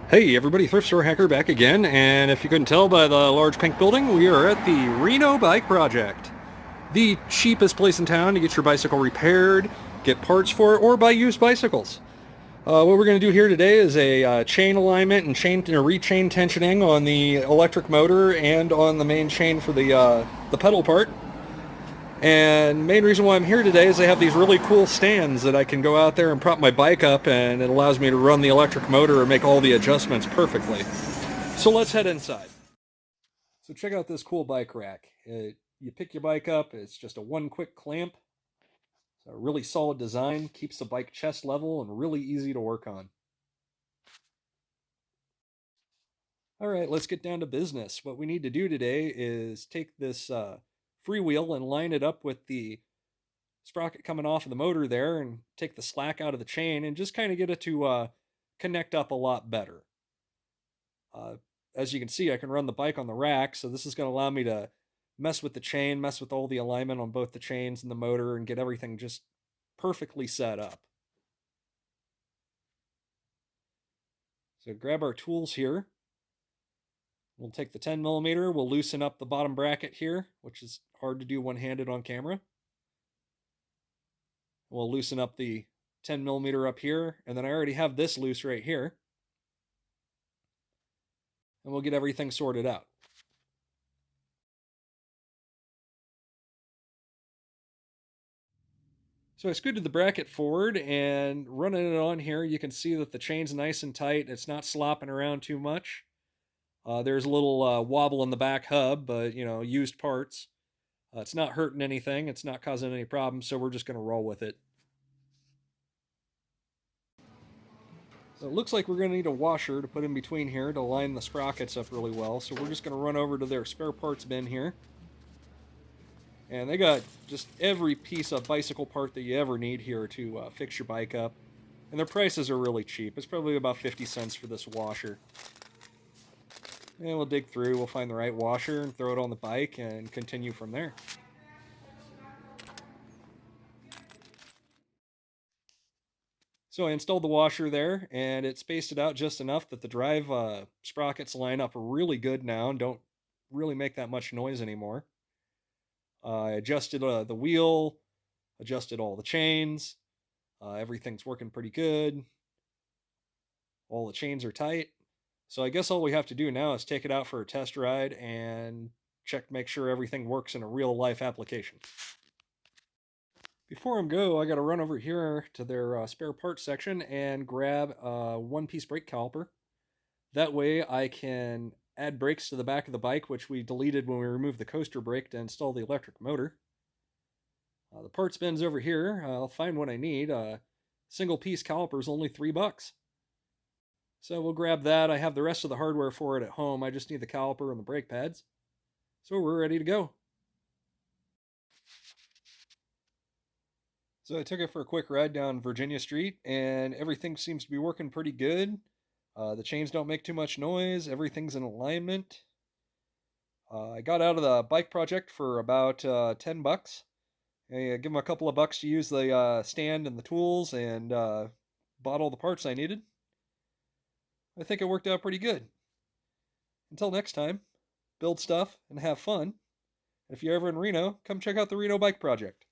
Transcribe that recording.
Hey everybody, Thrift Store Hacker back again, and if you couldn't tell by the large pink building, we are at the Reno Bike Project. The cheapest place in town to get your bicycle repaired, get parts for it, or buy used bicycles. What we're going to do here today is a chain alignment and chain rechain tensioning on the electric motor and on the main chain for the pedal part. And main reason why I'm here today is they have these really cool stands that I can go out there and prop my bike up, and it allows me to run the electric motor and make all the adjustments perfectly. So let's head inside. So check out this cool bike rack. You pick your bike up, it's just a one quick clamp. It's a really solid design, keeps the bike chest level and really easy to work on. All right, let's get down to business. What we need to do today is take this freewheel and line it up with the sprocket coming off of the motor there and take the slack out of the chain and just kind of get it to connect up a lot better. Uh, as you can see, I can run the bike on the rack, so this is going to allow me to mess with the chain, mess with all the alignment on both the chains and the motor, and get everything just perfectly set up. So grab our tools here. We'll take the 10 millimeter, we'll loosen up the bottom bracket here, which is hard to do one-handed on camera. We'll loosen up the 10 millimeter up here, and then I already have this loose right here. And we'll get everything sorted out. So I scooted the bracket forward and running it on here, you can see that the chain's nice and tight. It's not slopping around too much. There's a little wobble in the back hub, but used parts. It's not hurting anything. It's not causing any problems, so we're just going to roll with it. So it looks like we're going to need a washer to put in between here to line the sprockets up really well. So we're just going to run over to their spare parts bin here. And they got just every piece of bicycle part that you ever need here to fix your bike up. And their prices are really cheap. It's probably about 50 cents for this washer. And we'll dig through, we'll find the right washer and throw it on the bike and continue from there. So I installed the washer there, and it spaced it out just enough that the drive sprockets line up really good now and don't really make that much noise anymore. I adjusted the wheel, adjusted all the chains. Everything's working pretty good. All the chains are tight. So I guess all we have to do now is take it out for a test ride and make sure everything works in a real life application. Before I go, I got to run over here to their spare parts section and grab a one-piece brake caliper. That way I can add brakes to the back of the bike, which we deleted when we removed the coaster brake to install the electric motor. The parts bin's over here. I'll find what I need. Single piece caliper is only $3. So we'll grab that. I have the rest of the hardware for it at home. I just need the caliper and the brake pads. So we're ready to go. So I took it for a quick ride down Virginia Street, and everything seems to be working pretty good. The chains don't make too much noise. Everything's in alignment. I got out of the bike project for about $10. I give them a couple of bucks to use the stand and the tools, and bought all the parts I needed. I think it worked out pretty good. Until next time, build stuff and have fun. If you're ever in Reno, come check out the Reno Bike Project.